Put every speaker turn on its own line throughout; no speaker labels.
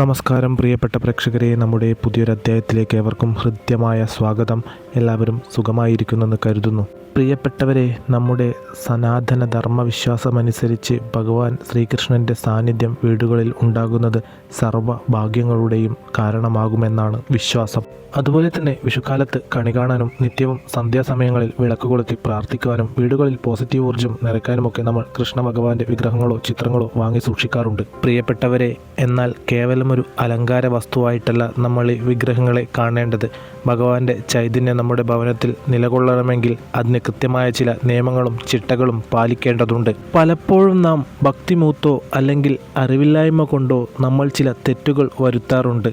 നമസ്കാരം പ്രിയപ്പെട്ട പ്രേക്ഷകരെ, നമ്മുടെ പുതിയൊരു അധ്യായത്തിലേക്ക് ഏവർക്കും ഹൃദ്യമായ സ്വാഗതം. എല്ലാവരും സുഖമായിരിക്കുന്നെന്ന് കരുതുന്നു. പ്രിയപ്പെട്ടവരെ, നമ്മുടെ സനാതന ധർമ്മവിശ്വാസമനുസരിച്ച് ഭഗവാൻ ശ്രീകൃഷ്ണൻ്റെ സാന്നിധ്യം വീടുകളിൽ ഉണ്ടാകുന്നത് സർവ്വ ഭാഗ്യങ്ങളുടെയും കാരണമാകുമെന്നാണ് വിശ്വാസം. അതുപോലെ തന്നെ വിഷുക്കാലത്ത് കണി കാണാനും നിത്യവും സന്ധ്യാസമയങ്ങളിൽ വിളക്ക് കൊളുത്തി പ്രാർത്ഥിക്കുവാനും വീടുകളിൽ പോസിറ്റീവ് ഊർജ്ജം നിറയ്ക്കാനുമൊക്കെ നമ്മൾ കൃഷ്ണ ഭഗവാന്റെ വിഗ്രഹങ്ങളോ ചിത്രങ്ങളോ വാങ്ങി സൂക്ഷിക്കാറുണ്ട്. പ്രിയപ്പെട്ടവരെ, എന്നാൽ കേവലം ഒരു അലങ്കാര വസ്തുവായിട്ടല്ല നമ്മൾ ഈ വിഗ്രഹങ്ങളെ കാണേണ്ടത്. ഭഗവാന്റെ ചൈതന്യം നമ്മുടെ ഭവനത്തിൽ നിലകൊള്ളണമെങ്കിൽ അതിന് കൃത്യമായ ചില നിയമങ്ങളും ചിട്ടകളും പാലിക്കേണ്ടതുണ്ട്. പലപ്പോഴും നാം ഭക്തിമൂത്തോ അല്ലെങ്കിൽ അറിവില്ലായ്മ കൊണ്ടോ നമ്മൾ ചില തെറ്റുകൾ വരുത്താറുണ്ട്.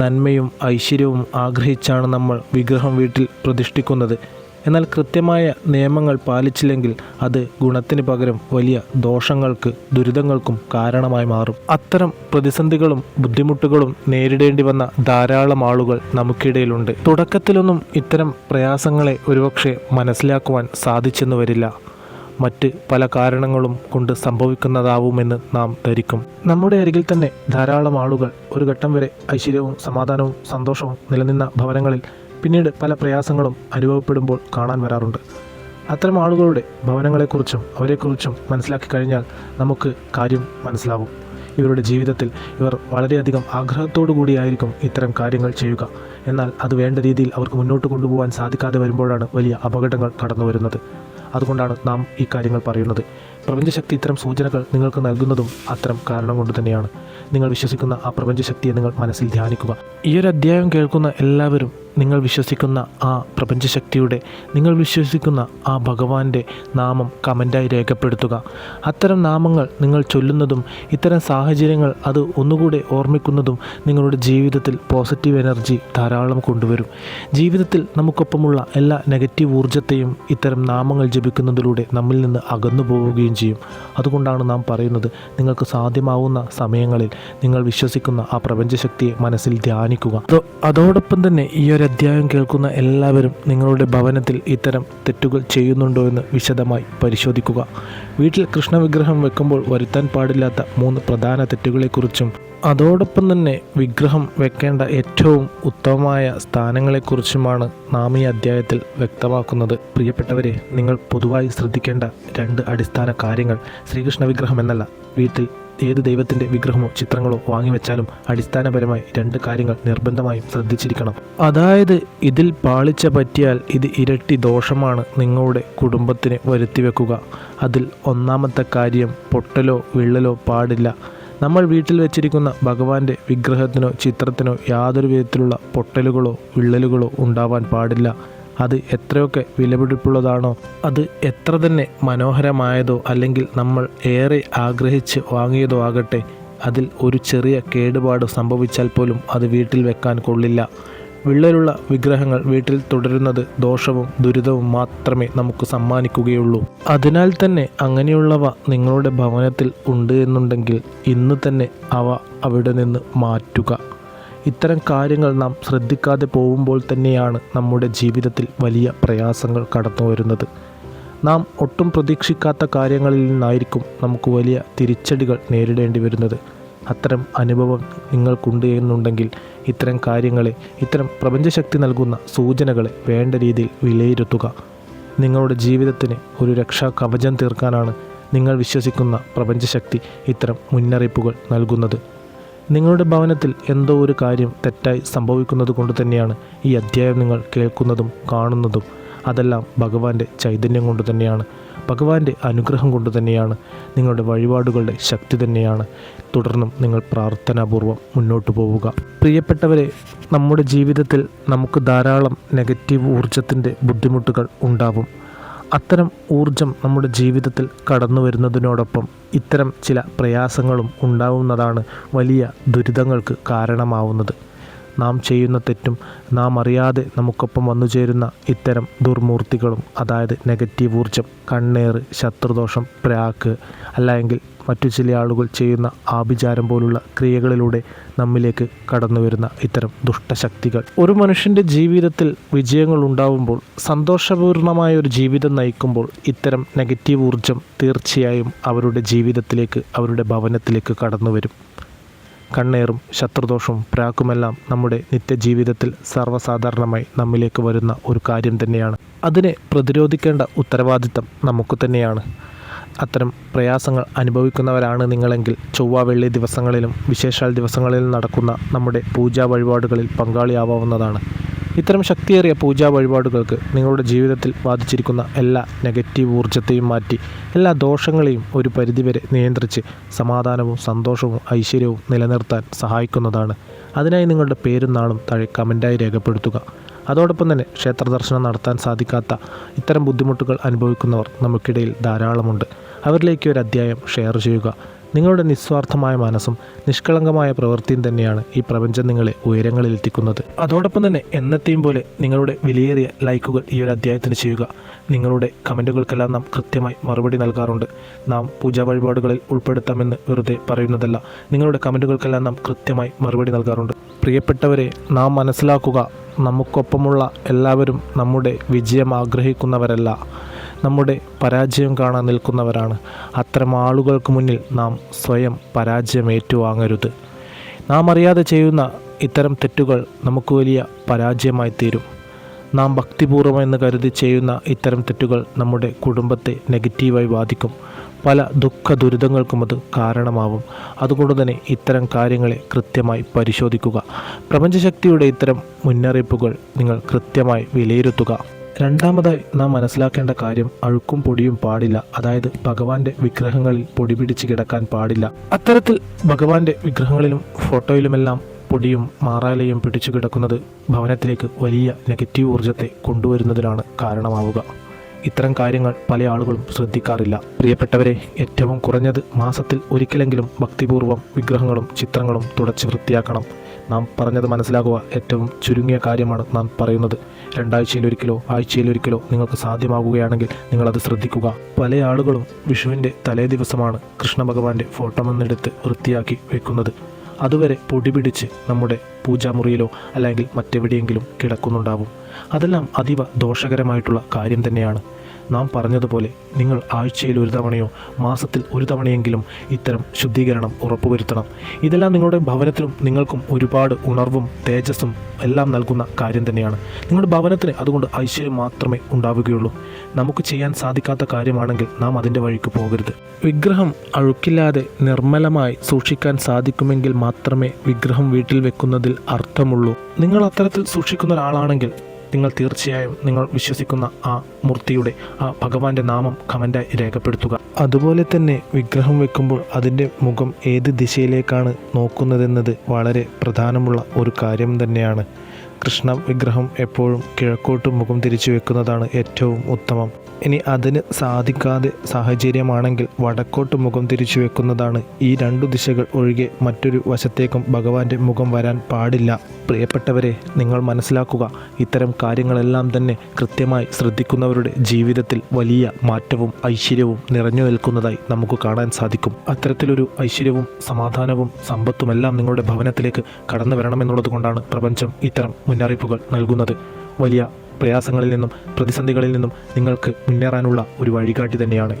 നന്മയും ഐശ്വര്യവും ആഗ്രഹിച്ചാണ് നമ്മൾ വിഗ്രഹം വീട്ടിൽ പ്രതിഷ്ഠിക്കുന്നത്. എന്നാൽ കൃത്യമായ നിയമങ്ങൾ പാലിച്ചില്ലെങ്കിൽ അത് ഗുണത്തിന് പകരം വലിയ ദോഷങ്ങൾക്ക്, ദുരിതങ്ങൾക്കും കാരണമായി മാറും. അത്തരം പ്രതിസന്ധികളും ബുദ്ധിമുട്ടുകളും നേരിടേണ്ടി വന്ന ധാരാളം ആളുകൾ നമുക്കിടയിലുണ്ട്. തുടക്കത്തിലൊന്നും ഇത്തരം പ്രയാസങ്ങളെ ഒരുപക്ഷെ മനസ്സിലാക്കുവാൻ സാധിച്ചെന്ന് വരില്ല. മറ്റ് പല കാരണങ്ങളും കൊണ്ട് സംഭവിക്കുന്നതാവുമെന്ന് നാം ധരിക്കും. നമ്മുടെ അരികിൽ തന്നെ ധാരാളം ആളുകൾ ഒരു ഘട്ടം വരെ ഐശ്വര്യവും സമാധാനവും സന്തോഷവും നിലനിന്ന ഭവനങ്ങളിൽ പിന്നീട് പല പ്രയാസങ്ങളും അനുഭവപ്പെടുമ്പോൾ കാണാൻ വരാറുണ്ട്. അത്തരം ആളുകളുടെ ഭവനങ്ങളെക്കുറിച്ചും അവരെക്കുറിച്ചും മനസ്സിലാക്കി കഴിഞ്ഞാൽ നമുക്ക് കാര്യം മനസ്സിലാവും. ഇവരുടെ ജീവിതത്തിൽ ഇവർ വളരെയധികം ആഗ്രഹത്തോടു കൂടിയായിരിക്കും ഇത്തരം കാര്യങ്ങൾ ചെയ്യുക. എന്നാൽ അത് വേണ്ട രീതിയിൽ അവർക്ക് മുന്നോട്ട് കൊണ്ടുപോകാൻ സാധിക്കാതെ വരുമ്പോഴാണ് വലിയ അപകടങ്ങൾ കടന്നു വരുന്നത്. അതുകൊണ്ടാണ് നാം ഈ കാര്യങ്ങൾ പറയുന്നത്. പ്രപഞ്ചശക്തി ഇത്തരം സൂചനകൾ നിങ്ങൾക്ക് നൽകുന്നതും അത്തരം കാരണം കൊണ്ട് തന്നെയാണ്. നിങ്ങൾ വിശ്വസിക്കുന്ന ആ പ്രപഞ്ചശക്തിയെ നിങ്ങൾ മനസ്സിൽ ധ്യാനിക്കുക. ഈ ഒരു അധ്യായം കേൾക്കുന്ന എല്ലാവരും നിങ്ങൾ വിശ്വസിക്കുന്ന ആ പ്രപഞ്ചശക്തിയുടെ, നിങ്ങൾ വിശ്വസിക്കുന്ന ആ ഭഗവാന്റെ നാമം കമൻ്റായി രേഖപ്പെടുത്തുക. അത്തരം നാമങ്ങൾ നിങ്ങൾ ചൊല്ലുന്നതും ഇത്തരം സാഹചര്യങ്ങൾ അത് ഒന്നുകൂടെ ഓർമ്മിക്കുന്നതും നിങ്ങളുടെ ജീവിതത്തിൽ പോസിറ്റീവ് എനർജി ധാരാളം കൊണ്ടുവരും. ജീവിതത്തിൽ നമുക്കൊപ്പമുള്ള എല്ലാ നെഗറ്റീവ് ഊർജ്ജത്തെയും ഇത്തരം നാമങ്ങൾ ജപിക്കുന്നതിലൂടെ നമ്മിൽ നിന്ന് അകന്നു പോവുകയും ചെയ്യും. അതുകൊണ്ടാണ് നാം പറയുന്നത്, നിങ്ങൾക്ക് സാധ്യമാവുന്ന സമയങ്ങളിൽ നിങ്ങൾ വിശ്വസിക്കുന്ന ആ പ്രപഞ്ചശക്തിയെ മനസ്സിൽ ധ്യാനിക്കുക. അതോടൊപ്പം തന്നെ ഈ ഒരു അധ്യായം കേൾക്കുന്ന എല്ലാവരും നിങ്ങളുടെ ഭവനത്തിൽ ഇത്തരം തെറ്റുകൾ ചെയ്യുന്നുണ്ടോ എന്ന് വിശദമായി പരിശോധിക്കുക. വീട്ടിൽ കൃഷ്ണവിഗ്രഹം വെക്കുമ്പോൾ വരുത്താൻ പാടില്ലാത്ത 3 പ്രധാന തെറ്റുകളെക്കുറിച്ചും അതോടൊപ്പം തന്നെ വിഗ്രഹം വെക്കേണ്ട ഏറ്റവും ഉത്തമമായ സ്ഥാനങ്ങളെക്കുറിച്ചുമാണ് നാം ഈ അധ്യായത്തിൽ വ്യക്തമാക്കുന്നത്. പ്രിയപ്പെട്ടവരെ, നിങ്ങൾ പൊതുവായി ശ്രദ്ധിക്കേണ്ട 2 അടിസ്ഥാന കാര്യങ്ങൾ. ശ്രീകൃഷ്ണ വിഗ്രഹം എന്നല്ല, വീട്ടിൽ ഏത് ദൈവത്തിൻ്റെ വിഗ്രഹമോ ചിത്രങ്ങളോ വാങ്ങിവെച്ചാലും അടിസ്ഥാനപരമായി 2 കാര്യങ്ങൾ നിർബന്ധമായും ശ്രദ്ധിച്ചിരിക്കണം. അതായത്, ഇതിൽ പാളിച്ച പറ്റിയാൽ ഇത് ഇരട്ടി ദോഷമാണ് നിങ്ങളുടെ കുടുംബത്തിന് വരുത്തിവെക്കുക. അതിൽ ഒന്നാമത്തെ കാര്യം, പൊട്ടലോ വിള്ളലോ പാടില്ല. നമ്മൾ വീട്ടിൽ വെച്ചിരിക്കുന്ന ഭഗവാന്റെ വിഗ്രഹത്തിനോ ചിത്രത്തിനോ യാതൊരു വിധത്തിലുള്ള പൊട്ടലുകളോ വിള്ളലുകളോ ഉണ്ടാവാൻ പാടില്ല. അത് എത്രയൊക്കെ വിലപിടിപ്പുള്ളതാണോ, അത് എത്ര തന്നെ മനോഹരമായതോ അല്ലെങ്കിൽ നമ്മൾ ഏറെ ആഗ്രഹിച്ച് വാങ്ങിയതോ ആകട്ടെ, അതിൽ ഒരു ചെറിയ കേടുപാട് സംഭവിച്ചാൽ പോലും അത് വീട്ടിൽ വെക്കാൻ കൊള്ളില്ല. വിള്ളലുള്ള വിഗ്രഹങ്ങൾ വീട്ടിൽ തുടരുന്നത് ദോഷവും ദുരിതവും മാത്രമേ നമുക്ക് സമ്മാനിക്കുകയുള്ളൂ. അതിനാൽ തന്നെ അങ്ങനെയുള്ളവ നിങ്ങളുടെ ഭവനത്തിൽ ഉണ്ട് എന്നുണ്ടെങ്കിൽ ഇന്ന് തന്നെ അവ അവിടെ നിന്ന് മാറ്റുക. ഇത്തരം കാര്യങ്ങൾ നാം ശ്രദ്ധിക്കാതെ പോകുമ്പോൾ തന്നെയാണ് നമ്മുടെ ജീവിതത്തിൽ വലിയ പ്രയാസങ്ങൾ കടന്നു വരുന്നത്. നാം ഒട്ടും പ്രതീക്ഷിക്കാത്ത കാര്യങ്ങളിൽ നിന്നായിരിക്കും നമുക്ക് വലിയ തിരിച്ചടികൾ നേരിടേണ്ടി വരുന്നത്. അത്തരം അനുഭവം നിങ്ങൾക്കുണ്ട് എന്നുണ്ടെങ്കിൽ ഇത്തരം കാര്യങ്ങളെ, ഇത്തരം പ്രപഞ്ചശക്തി നൽകുന്ന സൂചനകളെ വേണ്ട രീതിയിൽ വിലയിരുത്തുക. നിങ്ങളുടെ ജീവിതത്തിന് ഒരു രക്ഷാ കവചം തീർക്കാനാണ് നിങ്ങൾ വിശ്വസിക്കുന്ന പ്രപഞ്ചശക്തി ഇത്തരം മുന്നറിയിപ്പുകൾ നൽകുന്നത്. നിങ്ങളുടെ ഭവനത്തിൽ എന്തോ ഒരു കാര്യം തെറ്റായി സംഭവിക്കുന്നത് കൊണ്ട് തന്നെയാണ് ഈ അധ്യായം നിങ്ങൾ കേൾക്കുന്നതും കാണുന്നതും. അതെല്ലാം ഭഗവാന്റെ ചൈതന്യം കൊണ്ട് തന്നെയാണ്, ഭഗവാന്റെ അനുഗ്രഹം കൊണ്ട് തന്നെയാണ്, നിങ്ങളുടെ വഴിപാടുകളുടെ ശക്തി തന്നെയാണ്. തുടർന്നും നിങ്ങൾ പ്രാർത്ഥനാപൂർവ്വം മുന്നോട്ട് പോവുക. പ്രിയപ്പെട്ടവരെ, നമ്മുടെ ജീവിതത്തിൽ നമുക്ക് ധാരാളം നെഗറ്റീവ് ഊർജത്തിൻ്റെ ബുദ്ധിമുട്ടുകൾ ഉണ്ടാവും. അത്തരം ഊർജം നമ്മുടെ ജീവിതത്തിൽ കടന്നു വരുന്നതിനോടൊപ്പം ഇത്തരം ചില പ്രയാസങ്ങളും ഉണ്ടാവുന്നതാണ് വലിയ ദുരിതങ്ങൾക്ക് കാരണമാവുന്നത്. നാം ചെയ്യുന്ന തെറ്റും നാം അറിയാതെ നമുക്കൊപ്പം വന്നു ചേരുന്ന ഇത്തരം ദുർമൂർത്തികളും, അതായത് നെഗറ്റീവ് ഊർജം, കണ്ണേറ്, ശത്രുദോഷം, പ്രാക്ക്, അല്ലെങ്കിൽ മറ്റു ചില ആളുകൾ ചെയ്യുന്ന ആഭിചാരം പോലുള്ള ക്രിയകളിലൂടെ നമ്മിലേക്ക് കടന്നു വരുന്ന ഇത്തരം ദുഷ്ടശക്തികൾ. ഒരു മനുഷ്യൻ്റെ ജീവിതത്തിൽ വിജയങ്ങൾ ഉണ്ടാവുമ്പോൾ, സന്തോഷപൂർണമായ ഒരു ജീവിതം നയിക്കുമ്പോൾ ഇത്തരം നെഗറ്റീവ് ഊർജം തീർച്ചയായും അവരുടെ ജീവിതത്തിലേക്ക്, അവരുടെ ഭവനത്തിലേക്ക് കടന്നു വരും. കണ്ണേറും ശത്രുദോഷവും പ്രാക്കുമെല്ലാം നമ്മുടെ നിത്യജീവിതത്തിൽ സർവ്വസാധാരണമായി നമ്മിലേക്ക് വരുന്ന ഒരു കാര്യം തന്നെയാണ്. അതിനെ പ്രതിരോധിക്കേണ്ട ഉത്തരവാദിത്തം നമുക്ക് തന്നെയാണ്. അത്തരം പ്രയാസങ്ങൾ അനുഭവിക്കുന്നവരാണ് നിങ്ങളെങ്കിൽ ചൊവ്വ വെള്ളി ദിവസങ്ങളിലും വിശേഷാൽ ദിവസങ്ങളിലും നടക്കുന്ന നമ്മുടെ പൂജാ വഴിപാടുകളിൽ പങ്കാളിയാവാവുന്നതാണ്. ഇത്തരം ശക്തിയേറിയ പൂജാ വഴിപാടുകൾക്ക് നിങ്ങളുടെ ജീവിതത്തിൽ ബാധിച്ചിരിക്കുന്ന എല്ലാ നെഗറ്റീവ് ഊർജ്ജത്തെയും മാറ്റി എല്ലാ ദോഷങ്ങളെയും ഒരു പരിധിവരെ നിയന്ത്രിച്ച് സമാധാനവും സന്തോഷവും ഐശ്വര്യവും നിലനിർത്താൻ സഹായിക്കുന്നതാണ്. അതിനായി നിങ്ങളുടെ പേരും നാളും താഴെ കമൻറ്റായി രേഖപ്പെടുത്തുക. അതോടൊപ്പം തന്നെ ക്ഷേത്ര ദർശനം നടത്താൻ സാധിക്കാത്ത ഇത്തരം ബുദ്ധിമുട്ടുകൾ അനുഭവിക്കുന്നവർ നമുക്കിടയിൽ ധാരാളമുണ്ട്. അവരിലേക്ക് ഒരു അധ്യായം ഷെയർ ചെയ്യുക. നിങ്ങളുടെ നിസ്വാർത്ഥമായ മനസ്സും നിഷ്കളങ്കമായ പ്രവൃത്തിയും തന്നെയാണ് ഈ പ്രപഞ്ചം നിങ്ങളെ ഉയരങ്ങളിലെത്തിക്കുന്നത്. അതോടൊപ്പം തന്നെ എന്നത്തെയും പോലെ നിങ്ങളുടെ വിലയേറിയ ലൈക്കുകൾ ഈ ഒരു അധ്യായത്തിന് ചെയ്യുക. നിങ്ങളുടെ കമൻറ്റുകൾക്കെല്ലാം നാം കൃത്യമായി മറുപടി നൽകാറുണ്ട്. നാം പൂജാ വഴിപാടുകളിൽ ഉൾപ്പെടുത്താമെന്ന് വെറുതെ പറയുന്നതല്ല. നിങ്ങളുടെ കമൻറ്റുകൾക്കെല്ലാം നാം കൃത്യമായി മറുപടി നൽകാറുണ്ട്. പ്രിയപ്പെട്ടവരെ, നാം മനസ്സിലാക്കുക, നമുക്കൊപ്പമുള്ള എല്ലാവരും നമ്മുടെ വിജയം ആഗ്രഹിക്കുന്നവരല്ല, നമ്മുടെ പരാജയം കാണാൻ നിൽക്കുന്നവരാണ്. അത്തരം ആളുകൾക്ക് മുന്നിൽ നാം സ്വയം പരാജയം ഏറ്റുവാങ്ങരുത്. നാം അറിയാതെ ചെയ്യുന്ന ഇത്തരം തെറ്റുകൾ നമുക്ക് വലിയ പരാജയമായി തീരും. നാം ഭക്തിപൂർവ്വം എന്ന് കരുതി ചെയ്യുന്ന ഇത്തരം തെറ്റുകൾ നമ്മുടെ കുടുംബത്തെ നെഗറ്റീവായി ബാധിക്കും. പല ദുഃഖ ദുരിതങ്ങൾക്കും അത് കാരണമാവും. അതുകൊണ്ട് തന്നെ ഇത്തരം കാര്യങ്ങളെ കൃത്യമായി പരിശോധിക്കുക. പ്രപഞ്ചശക്തിയുടെ ഇത്തരം മുന്നറിയിപ്പുകൾ നിങ്ങൾ കൃത്യമായി വിലയിരുത്തുക. രണ്ടാമതായി നാം മനസ്സിലാക്കേണ്ട കാര്യം, അഴുക്കും പൊടിയും പാടില്ല. അതായത് ഭഗവാന്റെ വിഗ്രഹങ്ങളിൽ പൊടി പിടിച്ച് കിടക്കാൻ പാടില്ല. അത്തരത്തിൽ ഭഗവാന്റെ വിഗ്രഹങ്ങളിലും ഫോട്ടോയിലുമെല്ലാം പൊടിയും മാറാലയും പിടിച്ചു കിടക്കുന്നത് ഭവനത്തിലേക്ക് വലിയ നെഗറ്റീവ് ഊർജ്ജത്തെ കൊണ്ടുവരുന്നതിനാണ് കാരണമാവുക. ഇത്തരം കാര്യങ്ങൾ പല ആളുകളും ശ്രദ്ധിക്കാറില്ല. പ്രിയപ്പെട്ടവരെ, ഏറ്റവും കുറഞ്ഞത് മാസത്തിൽ ഒരിക്കലെങ്കിലും ഭക്തിപൂർവ്വം വിഗ്രഹങ്ങളും ചിത്രങ്ങളും തുടച്ച് വൃത്തിയാക്കണം. നാം പറഞ്ഞത് മനസ്സിലാക്കുക. ഏറ്റവും ചുരുങ്ങിയ കാര്യമാണ് നാം പറയുന്നത്. 2 ആഴ്ചയിലൊരിക്കലോ ആഴ്ചയിലൊരിക്കലോ നിങ്ങൾക്ക് സാധ്യമാകുകയാണെങ്കിൽ നിങ്ങളത് ശ്രദ്ധിക്കുക. പല ആളുകളും വിഷുവിൻ്റെ തലേ ദിവസമാണ് കൃഷ്ണ ഭഗവാന്റെ ഫോട്ടോ ഒന്നെടുത്ത് വൃത്തിയാക്കി വെക്കുന്നത്. അതുവരെ പൊടി പിടിച്ച് നമ്മുടെ പൂജാമുറിയിലോ അല്ലെങ്കിൽ മറ്റെവിടെയെങ്കിലും കിടക്കുന്നുണ്ടാവും. അതെല്ലാം അതീവ ദോഷകരമായിട്ടുള്ള കാര്യം തന്നെയാണ്. നാം പറഞ്ഞതുപോലെ നിങ്ങൾ ആഴ്ചയിൽ ഒരു തവണയോ മാസത്തിൽ ഒരു തവണയെങ്കിലും ഇത്തരം ശുദ്ധീകരണം ഉറപ്പുവരുത്തണം. ഇതെല്ലാം നിങ്ങളുടെ ഭവനത്തിനും നിങ്ങൾക്കും ഒരുപാട് ഉണർവും തേജസ്സും എല്ലാം നൽകുന്ന കാര്യം തന്നെയാണ്. നിങ്ങളുടെ ഭവനത്തിന് അതുകൊണ്ട് ഐശ്വര്യം മാത്രമേ ഉണ്ടാവുകയുള്ളൂ. നമുക്ക് ചെയ്യാൻ സാധിക്കാത്ത കാര്യമാണെങ്കിൽ നാം അതിൻ്റെ വഴിക്ക് പോകരുത്. വിഗ്രഹം അഴുക്കില്ലാതെ നിർമ്മലമായി സൂക്ഷിക്കാൻ സാധിക്കുമെങ്കിൽ മാത്രമേ വിഗ്രഹം വീട്ടിൽ വെക്കുന്നതിൽ അർത്ഥമുള്ളൂ. നിങ്ങൾ അത്തരത്തിൽ സൂക്ഷിക്കുന്ന ഒരാളാണെങ്കിൽ നിങ്ങൾ തീർച്ചയായും നിങ്ങൾ വിശ്വസിക്കുന്ന ആ മൂർത്തിയുടെ ആ ഭഗവാന്റെ നാമം കമൻറ്റായി രേഖപ്പെടുത്തുക. അതുപോലെ തന്നെ വിഗ്രഹം വെക്കുമ്പോൾ അതിൻ്റെ മുഖം ഏത് ദിശയിലേക്കാണ് നോക്കുന്നതെന്നത് വളരെ പ്രധാനമുള്ള ഒരു കാര്യം തന്നെയാണ്. കൃഷ്ണ വിഗ്രഹം എപ്പോഴും കിഴക്കോട്ട് മുഖം തിരിച്ചു വെക്കുന്നതാണ് ഏറ്റവും ഉത്തമം. ഇനി അതിന് സാധിക്കാതെ സാഹചര്യമാണെങ്കിൽ വടക്കോട്ട് മുഖം തിരിച്ചു വെക്കുന്നതാണ്. ഈ 2 ദിശകൾ ഒഴികെ മറ്റൊരു വശത്തേക്കും ഭഗവാന്റെ മുഖം വരാൻ പാടില്ല. പ്രിയപ്പെട്ടവരെ, നിങ്ങൾ മനസ്സിലാക്കുക, ഇത്തരം കാര്യങ്ങളെല്ലാം തന്നെ കൃത്യമായി ശ്രദ്ധിക്കുന്നവരുടെ ജീവിതത്തിൽ വലിയ മാറ്റവും ഐശ്വര്യവും നിറഞ്ഞു നിൽക്കുന്നതായി നമുക്ക് കാണാൻ സാധിക്കും. അത്തരത്തിലൊരു ഐശ്വര്യവും സമാധാനവും സമ്പത്തുമെല്ലാം നിങ്ങളുടെ ഭവനത്തിലേക്ക് കടന്നു വരണമെന്നുള്ളത് കൊണ്ടാണ് പ്രപഞ്ചം ഇത്തരം മുന്നറിയിപ്പുകൾ നൽകുന്നത്. വലിയ പ്രയാസങ്ങളിൽ നിന്നും പ്രതിസന്ധികളിൽ നിന്നും നിങ്ങൾക്ക് മുന്നേറാനുള്ള ഒരു വഴികാട്ടി തന്നെയാണ്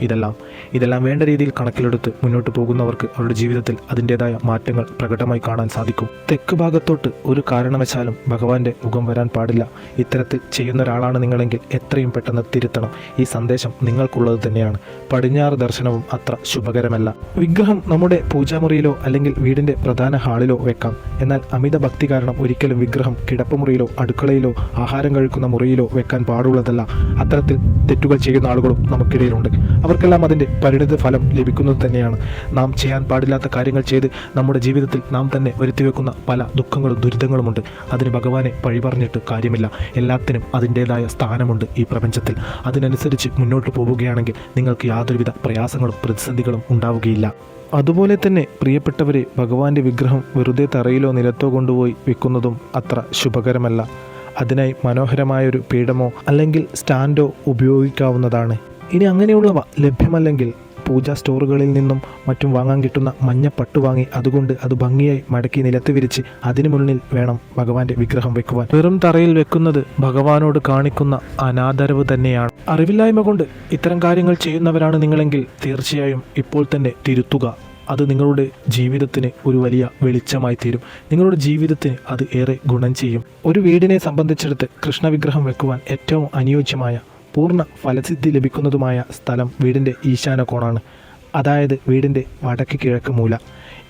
ഇതെല്ലാം വേണ്ട രീതിയിൽ കണക്കിലെടുത്ത് മുന്നോട്ട് പോകുന്നവർക്ക് അവരുടെ ജീവിതത്തിൽ അതിൻ്റെതായ മാറ്റങ്ങൾ പ്രകടമായി കാണാൻ സാധിക്കും. തെക്ക് ഭാഗത്തോട്ട് ഒരു കാരണവശാലും ഭഗവാന്റെ മുഖം വരാൻ പാടില്ല. ഇത്തരത്തിൽ ചെയ്യുന്ന ഒരാളാണ് നിങ്ങളെങ്കിൽ എത്രയും പെട്ടെന്ന് തിരുത്തണം. ഈ സന്ദേശം നിങ്ങൾക്കുള്ളത് തന്നെയാണ്. പടിഞ്ഞാറ് ദർശനവും അത്ര ശുഭകരമല്ല. വിഗ്രഹം നമ്മുടെ പൂജാമുറിയിലോ അല്ലെങ്കിൽ വീടിൻ്റെ പ്രധാന ഹാളിലോ വെക്കാം. എന്നാൽ അമിത ഭക്തി കാരണം ഒരിക്കലും വിഗ്രഹം കിടപ്പുമുറിയിലോ അടുക്കളയിലോ ആഹാരം കഴിക്കുന്ന മുറിയിലോ വെക്കാൻ പാടുള്ളതല്ല. അത്തരത്തിൽ തെറ്റുകൾ ചെയ്യുന്ന ആളുകളും നമുക്കിടയിലുണ്ട്. അവർക്കെല്ലാം അതിൻ്റെ പരിണിത ഫലം ലഭിക്കുന്നത് തന്നെയാണ്. നാം ചെയ്യാൻ പാടില്ലാത്ത കാര്യങ്ങൾ ചെയ്ത് നമ്മുടെ ജീവിതത്തിൽ നാം തന്നെ വരുത്തിവെക്കുന്ന പല ദുഃഖങ്ങളും ദുരിതങ്ങളുമുണ്ട്. അതിന് ഭഗവാനെ പഴി പറഞ്ഞിട്ട് കാര്യമില്ല. എല്ലാത്തിനും അതിൻ്റേതായ സ്ഥാനമുണ്ട് ഈ പ്രപഞ്ചത്തിൽ. അതിനനുസരിച്ച് മുന്നോട്ട് പോവുകയാണെങ്കിൽ നിങ്ങൾക്ക് യാതൊരുവിധ പ്രയാസങ്ങളും പ്രതിസന്ധികളും ഉണ്ടാവുകയില്ല. അതുപോലെ തന്നെ പ്രിയപ്പെട്ടവരെ, ഭഗവാന്റെ വിഗ്രഹം വെറുതെ തറയിലോ നിലത്തോ കൊണ്ടുപോയി വെക്കുന്നതും അത്ര ശുഭകരമല്ല. അതിനായി മനോഹരമായൊരു പീഠമോ അല്ലെങ്കിൽ സ്റ്റാൻഡോ ഉപയോഗിക്കാവുന്നതാണ്. ഇനി അങ്ങനെയുള്ളവ ലഭ്യമല്ലെങ്കിൽ പൂജാ സ്റ്റോറുകളിൽ നിന്നും മറ്റും വാങ്ങാൻ കിട്ടുന്ന മഞ്ഞ പട്ട് വാങ്ങി അതുകൊണ്ട് അത് ഭംഗിയായി മടക്കി നിലത്ത് വിരിച്ച് അതിനു മുന്നിൽ വേണം ഭഗവാന്റെ വിഗ്രഹം വെക്കുവാൻ. വെറും തറയിൽ വെക്കുന്നത് ഭഗവാനോട് കാണിക്കുന്ന അനാദരവ് തന്നെയാണ്. അറിവില്ലായ്മ കൊണ്ട് ഇത്തരം കാര്യങ്ങൾ ചെയ്യുന്നവരാണ് നിങ്ങളെങ്കിൽ തീർച്ചയായും ഇപ്പോൾ തന്നെ തിരുത്തുക. അത് നിങ്ങളുടെ ജീവിതത്തിന് ഒരു വലിയ വെളിച്ചമായി തീരും. നിങ്ങളുടെ ജീവിതത്തിന് അത് ഏറെ ഗുണം ചെയ്യും. ഒരു വീടിനെ സംബന്ധിച്ചിടത്ത് കൃഷ്ണവിഗ്രഹം വെക്കുവാൻ ഏറ്റവും അനുയോജ്യമായ പൂർണ്ണ ഫലസിദ്ധി ലഭിക്കുന്നതുമായ സ്ഥലം വീടിൻ്റെ ഈശാന കോണാണ്. അതായത് വീടിൻ്റെ വടക്ക് കിഴക്ക് മൂല.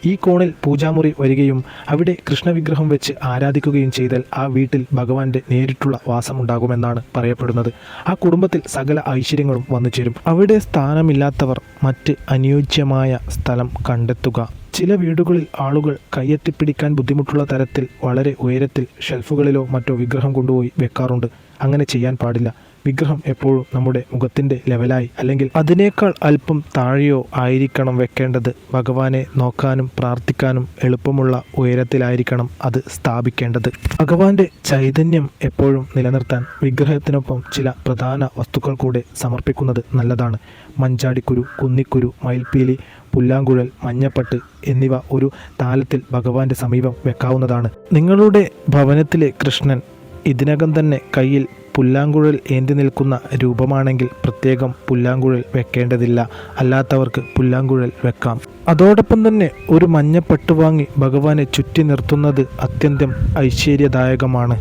ഈ കോണിൽ പൂജാമുറി വരികയും അവിടെ കൃഷ്ണവിഗ്രഹം വെച്ച് ആരാധിക്കുകയും ചെയ്താൽ ആ വീട്ടിൽ ഭഗവാന്റെ നേരിട്ടുള്ള വാസമുണ്ടാകുമെന്നാണ് പറയപ്പെടുന്നത്. ആ കുടുംബത്തിൽ സകല ഐശ്വര്യങ്ങളും വന്നു ചേരും. അവിടെ സ്ഥാനമില്ലാത്തവർ മറ്റ് അനുയോജ്യമായ സ്ഥലം കണ്ടെത്തുക. ചില വീടുകളിൽ ആളുകൾ കയ്യെത്തിപ്പിടിക്കാൻ ബുദ്ധിമുട്ടുള്ള തരത്തിൽ വളരെ ഉയരത്തിൽ ഷെൽഫുകളിലോ മറ്റോ വിഗ്രഹം കൊണ്ടുപോയി വെക്കാറുണ്ട്. അങ്ങനെ ചെയ്യാൻ പാടില്ല. വിഗ്രഹം എപ്പോഴും നമ്മുടെ മുഖത്തിൻ്റെ ലെവലായി അല്ലെങ്കിൽ അതിനേക്കാൾ അല്പം താഴെയോ ആയിരിക്കണം വെക്കേണ്ടത്. ഭഗവാനെ നോക്കാനും പ്രാർത്ഥിക്കാനും എളുപ്പമുള്ള ഉയരത്തിലായിരിക്കണം അത് സ്ഥാപിക്കേണ്ടത്. ഭഗവാന്റെ ചൈതന്യം എപ്പോഴും നിലനിർത്താൻ വിഗ്രഹത്തിനൊപ്പം ചില പ്രധാന വസ്തുക്കൾ കൂടെ സമർപ്പിക്കുന്നത് നല്ലതാണ്. മഞ്ചാടിക്കുരു, കുന്നിക്കുരു, മയിൽപ്പീലി, പുല്ലാങ്കുഴൽ, മഞ്ഞപ്പട്ട് എന്നിവ ഒരു താലത്തിൽ ഭഗവാന്റെ സമീപം വെക്കാവുന്നതാണ്. നിങ്ങളുടെ ഭവനത്തിലെ കൃഷ്ണൻ ഇതിനകം തന്നെ കയ്യിൽ പുല്ലാങ്കുഴൽ ഏന്തി നിൽക്കുന്ന രൂപമാണെങ്കിൽ പ്രത്യേകം പുല്ലാങ്കുഴൽ വെക്കേണ്ടതില്ല. അല്ലാത്തവർക്ക് പുല്ലാങ്കുഴൽ വെക്കാം. അതോടൊപ്പം തന്നെ ഒരു മഞ്ഞപ്പട്ട് വാങ്ങി ഭഗവാനെ ചുറ്റി നിർത്തുന്നത് അത്യന്തം ഐശ്വര്യദായകമാണ്.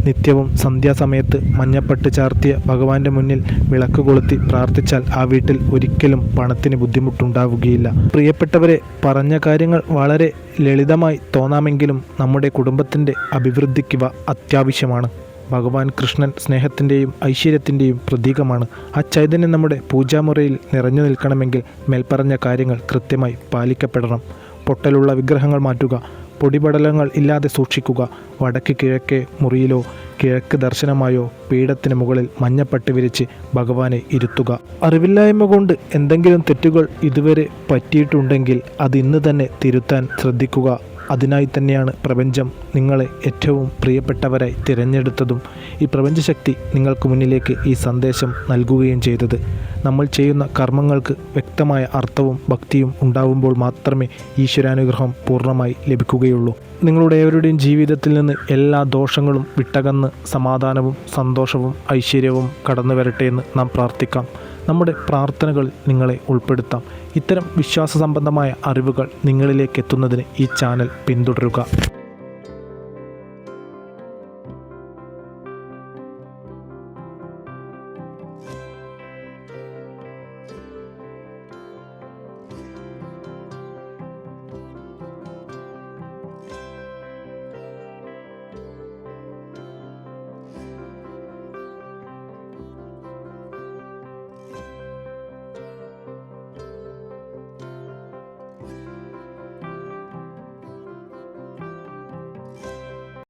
നിത്യവും സന്ധ്യാസമയത്ത് മഞ്ഞപ്പട്ട് ചാർത്തിയ ഭഗവാന്റെ മുന്നിൽ വിളക്ക് കൊളുത്തി പ്രാർത്ഥിച്ചാൽ ആ വീട്ടിൽ ഒരിക്കലും പണത്തിന് ബുദ്ധിമുട്ടുണ്ടാവുകയില്ല. പ്രിയപ്പെട്ടവരെ, പറഞ്ഞ കാര്യങ്ങൾ വളരെ ലളിതമായി തോന്നാമെങ്കിലും നമ്മുടെ കുടുംബത്തിൻ്റെ അഭിവൃദ്ധിക്ക് അത്യാവശ്യമാണ്. ഭഗവാൻ കൃഷ്ണൻ സ്നേഹത്തിൻ്റെയും ഐശ്വര്യത്തിൻ്റെയും പ്രതീകമാണ്. ആ ചൈതന്യം നമ്മുടെ പൂജാമുറിയിൽ നിറഞ്ഞു നിൽക്കണമെങ്കിൽ മേൽപ്പറഞ്ഞ കാര്യങ്ങൾ കൃത്യമായി പാലിക്കപ്പെടണം. പൊട്ടലുള്ള വിഗ്രഹങ്ങൾ മാറ്റുക. പൊടിപടലങ്ങൾ ഇല്ലാതെ സൂക്ഷിക്കുക. വടക്ക് കിഴക്കേ മുറിയിലോ കിഴക്ക് ദർശനമായോ പീഠത്തിന് മുകളിൽ മഞ്ഞപ്പട്ട് വിരിച്ച് ഭഗവാനെ ഇരുത്തുക. അറിവില്ലായ്മ കൊണ്ട് എന്തെങ്കിലും തെറ്റുകൾ ഇതുവരെ പറ്റിയിട്ടുണ്ടെങ്കിൽ അത് ഇന്ന് തന്നെ തിരുത്താൻ ശ്രദ്ധിക്കുക. അതിനായി തന്നെയാണ് പ്രപഞ്ചം നിങ്ങളെ ഏറ്റവും പ്രിയപ്പെട്ടവരായി തിരഞ്ഞെടുത്തതും ഈ പ്രപഞ്ചശക്തി നിങ്ങൾക്ക് മുന്നിലേക്ക് ഈ സന്ദേശം നൽകുകയും ചെയ്തത്. നമ്മൾ ചെയ്യുന്ന കർമ്മങ്ങൾക്ക് വ്യക്തമായ അർത്ഥവും ഭക്തിയും ഉണ്ടാവുമ്പോൾ മാത്രമേ ഈശ്വരാനുഗ്രഹം പൂർണ്ണമായി ലഭിക്കുകയുള്ളൂ. നിങ്ങളുടെ ഏവരുടെയും ജീവിതത്തിൽ നിന്ന് എല്ലാ ദോഷങ്ങളും വിട്ടകന്ന് സമാധാനവും സന്തോഷവും ഐശ്വര്യവും കടന്നു വരട്ടെ എന്ന് നാം പ്രാർത്ഥിക്കാം. നമ്മുടെ പ്രാർത്ഥനകളിൽ നിങ്ങളെ ഉൾപ്പെടുത്താം. ഇത്തരം വിശ്വാസ സംബന്ധമായ അറിവുകൾ നിങ്ങളിലേക്ക് എത്തുന്നതിന് ഈ ചാനൽ പിന്തുടരുക.